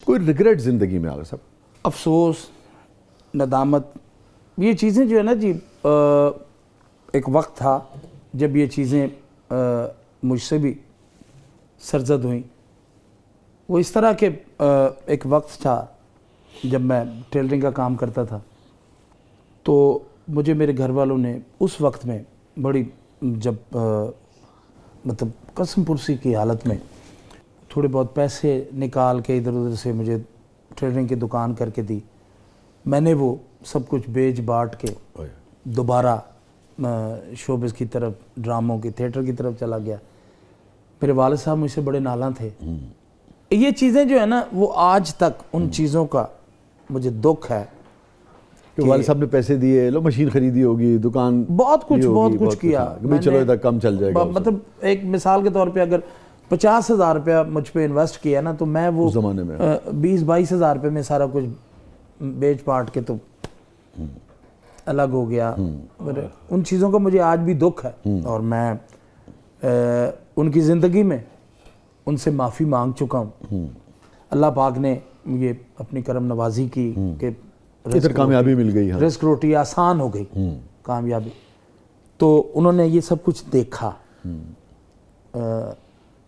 कोई रिग्रेट ज़िंदगी में आगा साहब? अफसोस, नदामत, ये चीज़ें जो है ना जी, एक वक्त था जब ये चीज़ें मुझसे भी सरजद हुई। वो इस तरह के एक वक्त था जब मैं टेलरिंग का काम करता था, तो मुझे मेरे घर वालों ने उस वक्त में बड़ी जब मतलब कसम पुरसी की हालत में थोड़े बहुत पैसे निकाल के इधर उधर से मुझे टेलरिंग की दुकान करके दी। मैंने वो सब कुछ बेच बांट के दोबारा शोबिज़ की तरफ, ड्रामों की, थिएटर की तरफ चला गया। मेरे वालिद साहब मुझसे बड़े नाला थे। ये चीज़ें जो है ना, वो आज तक उन चीज़ों का मुझे दुख है कि वालिद साहब ने पैसे दिए, लो मशीन खरीदी होगी, दुकान बहुत कुछ किया। भाई चलो इधर कम चल जाएगा। मतलब एक मिसाल के तौर पे अगर 50,000 रुपया मुझ पे इन्वेस्ट किया ना, तो मैं वो ज़माने में 20-22 हज़ार रुपये में सारा कुछ बेच पाट के तो अलग हो गया। उन चीज़ों का मुझे आज भी दुख है और मैं उनकी ज़िंदगी में उनसे माफ़ी मांग चुका हूँ। अल्लाह पाक ने ये अपनी करम नवाजी की कि इधर कामयाबी मिल गई। हाँ, रिस्क रोटी आसान हो गई, कामयाबी। तो उन्होंने ये सब कुछ देखा,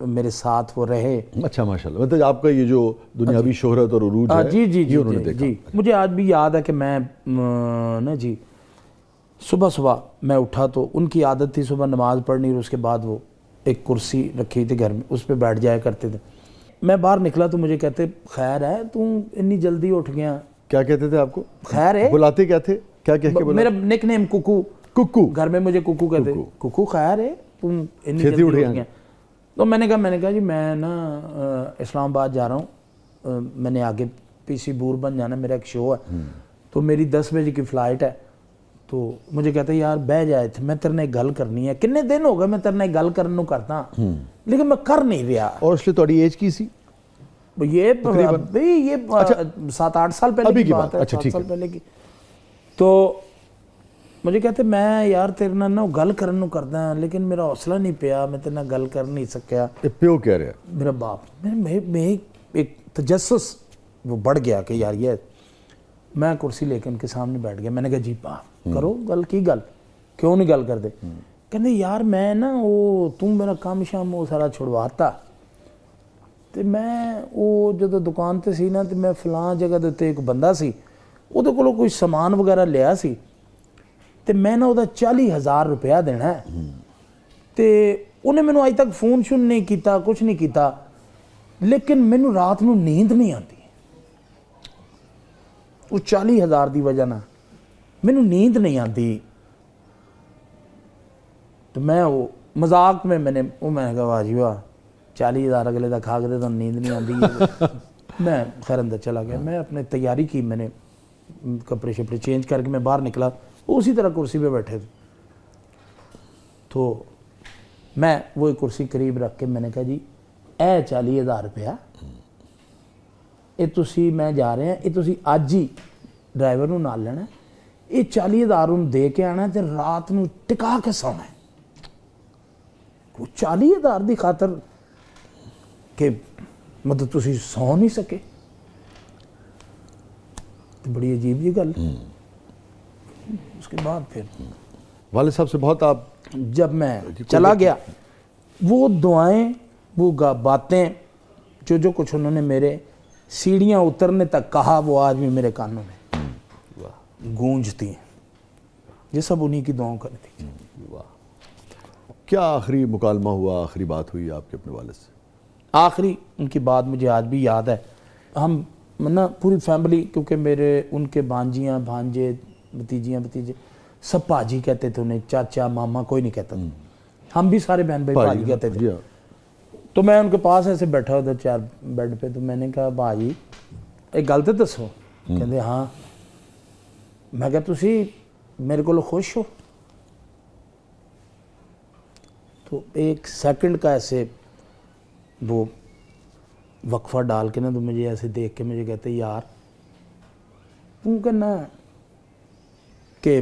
मेरे साथ वो रहे। अच्छा माशाल्लाह। मतलब आपका ये जो दुनियावी शोहरत और उरूज है, जी जी ये जी उन्होंने जी, देखा। जी। मुझे आज भी याद है कि मैं ना जी सुबह सुबह मैं उठा तो उनकी आदत थी सुबह नमाज़ पढ़नी, और उसके बाद वो एक कुर्सी रखी थी घर में, उस पर बैठ जाया करते थे। मैं बाहर निकला तो मुझे कहते, खैर है तू इतनी जल्दी उठ गया? क्या कहते थे आपको? खैर है। बुलाते क्या थे? क्या कह के बुलाते? मेरा निक नेम कुकू। कुक्कू। घर में मुझे कुकू कहते। कुकू खैर है तुम इतनी जल्दी उठ गया? तो मैंने कहा जी मैं ना इस्लामाबाद जा रहा हूँ, मैंने आगे पीसी बूर बन जाना, मेरा एक शो है, तो मेरी 10 बजे की फ़्लाइट है। तो मुझे कहते यार बह जाए थे, मैं तेरे ने गल करनी है, कितने दिन हो गए मैं तेरे ने गल करने करता, लेकिन मैं कर नहीं रहा। और इसलिए थोड़ी एज की सी ये 7-8 साल पहले की बात है, 7 साल पहले की। तो मुझे कहते मैं यार तेरे ना गल करन करदा, लेकिन मेरा हौसला नहीं पिया, मैं तेरे गल कर नहीं सकिया। प्यो कह रहा है मेरा बाप, मैं एक तजस्सुस वो बढ़ गया कि यार ये। मैं कुर्सी लेके उनके सामने बैठ गया। मैंने कहा जी बाप करो गल, की गल, क्यों नहीं गल करते? कहते यार मैं ना वो तू मेरा काम शाम वो सारा छुड़वाता, तो मैं वो जो दुकान ते सी ना, तो मैं फलां जगह दे उत्ते एक बंदा सी, ਉਹਦੇ ਕੋਲੋਂ कोई समान वगैरह लिया सी, तो मैं ना ਉਹਦਾ 40,000 रुपया देना है, तो उन्हें मैनू अज तक फोन शून नहीं किया, कुछ नहीं किया, लेकिन मैनू रात में नींद नहीं आती। उस 40,000 की वजह ना मैनू नींद नहीं आती। तो मैं वो मजाक में मैंने कहा वाह जी वाह, 40,000 अगले का खा के तो नींद नहीं आती। मैं खैर अंदर चला गया, मैं अपने तैयारी की, मैंने कपड़े शपड़े चेंज करके मैं बाहर निकला, वो उसी तरह कुर्सी पे बैठे थे। तो मैं वो कुर्सी करीब रख के मैंने कहा जी ए 40,000 रुपया ये तुसी, मैं जा रहे हैं, ये तुसी अज ही ड्राइवर नूं नाल लेना, ये 40,000 उन्हें दे के आना, तो रात नूं टिका के सोना है। 40,000 की खातर कि मतलब तुसी सौ नहीं सके, तो बड़ी अजीब जी गल। उसके बाद फिर वालिद साहब से बहुत आप, जब मैं चला गया, वो दुआएं, वो बातें, जो कुछ उन्होंने मेरे सीढ़ियाँ उतरने तक कहा, वो आज भी मेरे कानों में गूंजती हैं। ये सब उन्हीं की दुआओं का नतीजा। वाह। क्या आखिरी मुकालमा हुआ, आखिरी बात हुई आपके अपने वालिद से? आखिरी उनकी बात मुझे आज भी याद है। हम ना पूरी फैमिली, क्योंकि मेरे उनके भांजियाँ भांजे भतीजियाँ भतीजे सब पाजी कहते थे उन्हें, चाचा मामा कोई नहीं कहता था। हम भी सारे बहन भाई पाजी कहते थे। तो मैं उनके पास ऐसे बैठा उधर चार बेड पे, तो मैंने कहा भाजी एक गल तो दसो। कहते हाँ। मैं कहा तुसी मेरे को खुश हो? तो एक सेकंड का ऐसे वो वक्फा डाल के ना, तो मुझे ऐसे देख के मुझे कहते यार तू कहना कि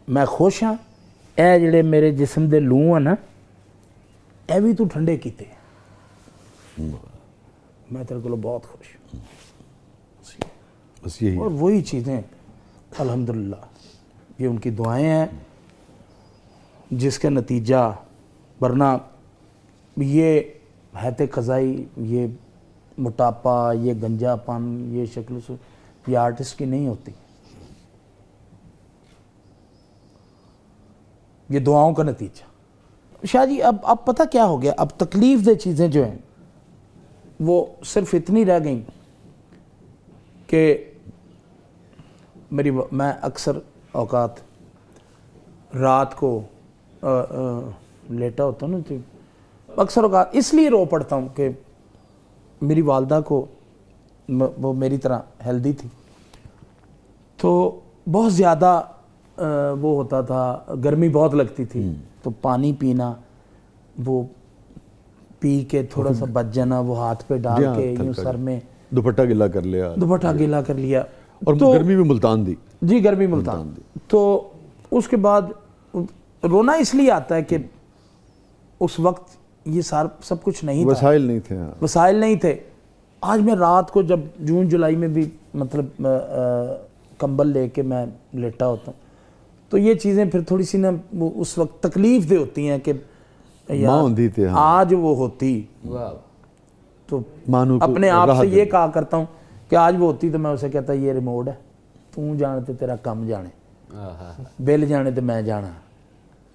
मैं खुश हाँ, ए जिहड़े मेरे जिस्म दे लूह हैं ना, ए भी तू ठंडे कीते। मैं तेरे को बहुत खुश हूँ। बस यही और है। वही चीज़ें अल्हम्दुलिल्लाह ये उनकी दुआएं हैं जिसका नतीजा, वरना ये हैते क़ज़ाई, ये मोटापा, ये गंजापन, ये शक्ल से ये आर्टिस्ट की नहीं होती, ये दुआओं का नतीजा। शाह जी अब पता क्या हो गया, अब तकलीफ़ दे चीज़ें जो हैं वो सिर्फ इतनी रह गई कि मैं अक्सर औकात रात को लेटा होता हूँ ना, तो अक्सर औकात इसलिए रो पड़ता हूँ कि मेरी वालदा को, वो मेरी तरह हेल्दी थी, तो बहुत ज़्यादा वो होता था, गर्मी बहुत लगती थी, तो पानी पीना, वो पी के थोड़ा सा बच जाना, वो हाथ पे डाल के यूँ सर में दुपट्टा गिला कर लिया, दुपट्टा गीला कर लिया, और तो गर्मी में मुल्तान दी। जी गर्मी मुल्तान। तो उसके बाद रोना इसलिए आता है कि उस वक्त ये सब कुछ नहीं था, वसाइल नहीं थे। हाँ। वसाइल नहीं थे। आज मैं रात को जब जून जुलाई में भी मतलब कंबल लेके मैं लेटा होता हूँ, तो ये चीज़ें फिर थोड़ी सी ना उस वक्त तकलीफ दे होती हैं कि यार थे, हाँ। आज वो होती, तो मानो अपने आप से ये कहा करता हूँ कि आज वो होती, तो मैं उसे कहता ये रिमोट है, तू जाने ते तेरा कम जाने, बिल जाने ते मैं जाना,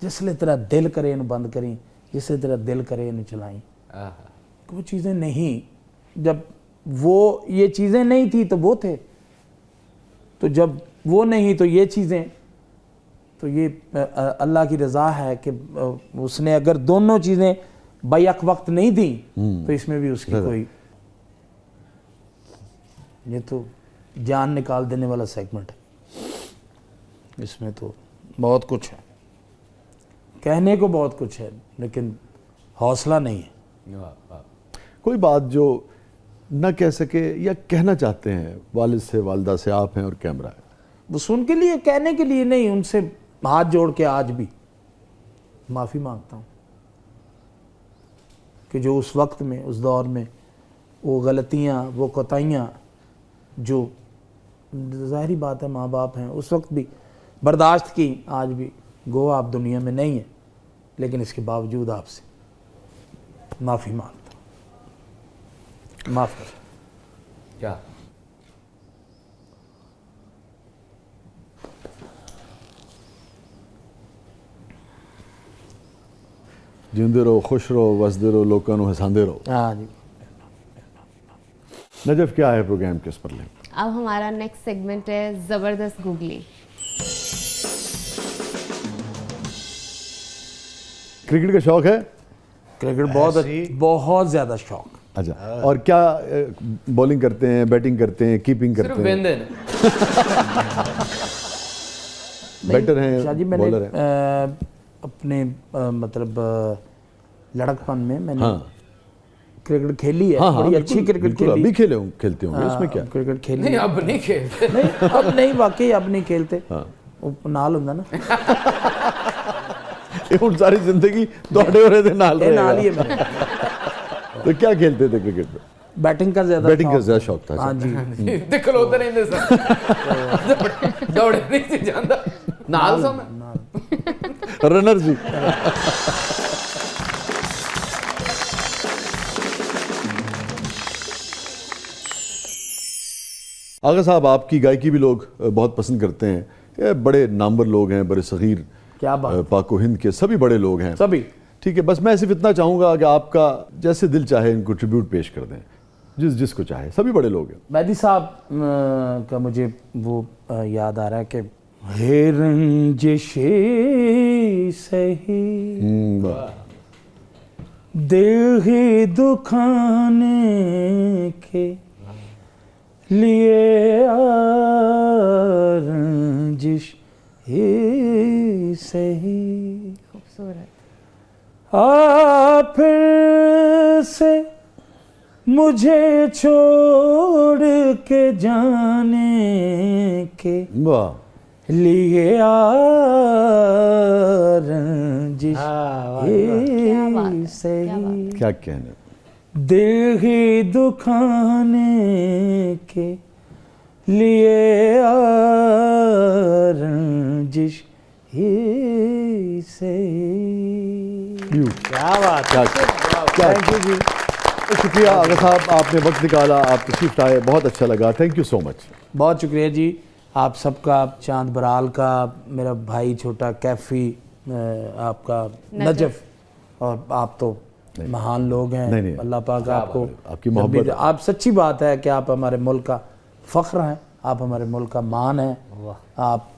जिसले तेरा दिल करे इन्हू बंद करी, जिसले तेरा दिल करे इन्हू चलाई। वो चीज़ें नहीं, जब वो ये चीज़ें नहीं थी तो वो थे, तो जब वो नहीं तो ये चीज़ें, तो ये अल्लाह की रज़ा है कि उसने अगर दोनों चीज़ें बैक वक्त नहीं दी तो इसमें भी उसकी कोई, ये तो जान निकाल देने वाला सेगमेंट है, इसमें तो बहुत कुछ है, कहने को बहुत कुछ है, लेकिन हौसला नहीं है। कोई बात जो न कह सके या कहना चाहते हैं वालिद से, वालदा से, आप हैं और कैमरा है, वो सुन के लिए, कहने के लिए नहीं, उनसे हाथ जोड़ के आज भी माफ़ी मांगता हूँ कि जो उस वक्त में, उस दौर में वो गलतियाँ, वो कोताहियाँ जो ज़ाहिरी बात है माँ बाप हैं उस वक्त भी बर्दाश्त की, आज भी गो आप दुनिया में नहीं है, लेकिन इसके बावजूद आपसे माफ़ी मांगता हूँ, माफ़ कर। क्या जिंदे रहो, खुश रहो, वसदे रहो, लोगों को हंसाते रहो। हाँ जी। नजफ क्या है प्रोग्राम किस पर लें? अब हमारा नेक्स्ट सेगमेंट है ज़बरदस्त गूगली। क्रिकेट का शौक है? क्रिकेट बहुत ज़्यादा शौक। अच्छा, और क्या बॉलिंग करते हैं, बैटिंग करते हैं, कीपिंग करते हैं? बैटर हैं, शाह जी मैंने बॉलर हैं? अपने मतलब लड़कपन में मैंने हाँ। क्रिकेट खेली है, हाँ, हाँ, बड़ी अच्छी क्रिकेट बिल्कुल, खेली। अभी खेलते होंगे, इसमें क्या? क्रिकेट खेली नहीं, अब नहीं खेलते। नहीं, अब नहीं, वाकई अब नहीं खेलते। हाँ। वो नाल होंदा ना, ये उन सारी जिंदगी दौड़े हो रहे थे, नाल ये नाल ही रहेगा। है मैंने। तो क्या खेलते थे क्रिकेट में? बैटिंग का ज्यादा शौक था। हाँ जी। ते खलोते रहंदे सन, दौड़े नहीं सी जांदा, नाल सा मैं रनर जी। आगा साहब, आपकी गायकी भी लोग बहुत पसंद करते हैं, ये बड़े नामवर लोग हैं, बड़े सगीर, क्या बात, पाको हिंद के सभी बड़े लोग हैं, सभी। ठीक है, बस मैं सिर्फ इतना चाहूंगा कि आपका जैसे दिल चाहे इनको ट्रिब्यूट पेश कर दें, जिसको चाहे, सभी बड़े लोग हैं। मेहदी साहब का मुझे वो याद आ रहा है कि हे रंजिशे सही दिल ही दुखाने के लिए रंजिश ही सही, खूबसूरत। फिर से मुझे छोड़ के जाने के वाह, लिए रंजिश क्या बात है, क्या बात क्या कहने। दिल ही दुखाने के लिए आ रंजिश ही से। क्या बात है, थैंक यू जी। शुक्रिया आगा साहब, आपने वक्त निकाला, आप तशरीफ लाए, बहुत अच्छा लगा, थैंक यू सो मच। बहुत शुक्रिया जी आप सबका, चांद बराल का, मेरा भाई छोटा कैफ़ी, आपका नजफ, और आप तो महान लोग हैं। नहीं, अल्लाह पाक आपको, आपकी मोहब्बत, आप सच्ची बात है कि आप हमारे मुल्क का फ़ख्र हैं, आप हमारे मुल्क का मान हैं। आप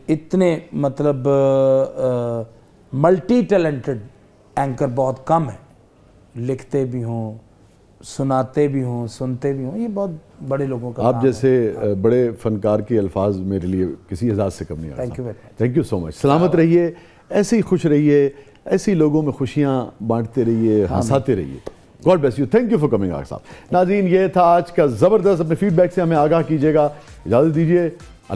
इतने मतलब मल्टी टैलेंटेड एंकर बहुत कम है, लिखते भी हों, सुनाते भी हों, सुनते भी हों, ये बहुत बड़े लोगों का आप काम जैसे बड़े फनकार के अल्फाज मेरे लिए किसी एजाज से कम नहीं आ। Thank you very much. Thank you so much. सलामत रहिए, ऐसे ही खुश रहिए, ऐसे ही लोगों में खुशियाँ बांटते रहिए, हंसाते रहिए। God bless you, thank you for coming Agha Sahab. नाज़रीन, ये था आज का ज़बरदस्त, अपने फीडबैक से हमें आगाह कीजिएगा। इजाज़त दीजिए।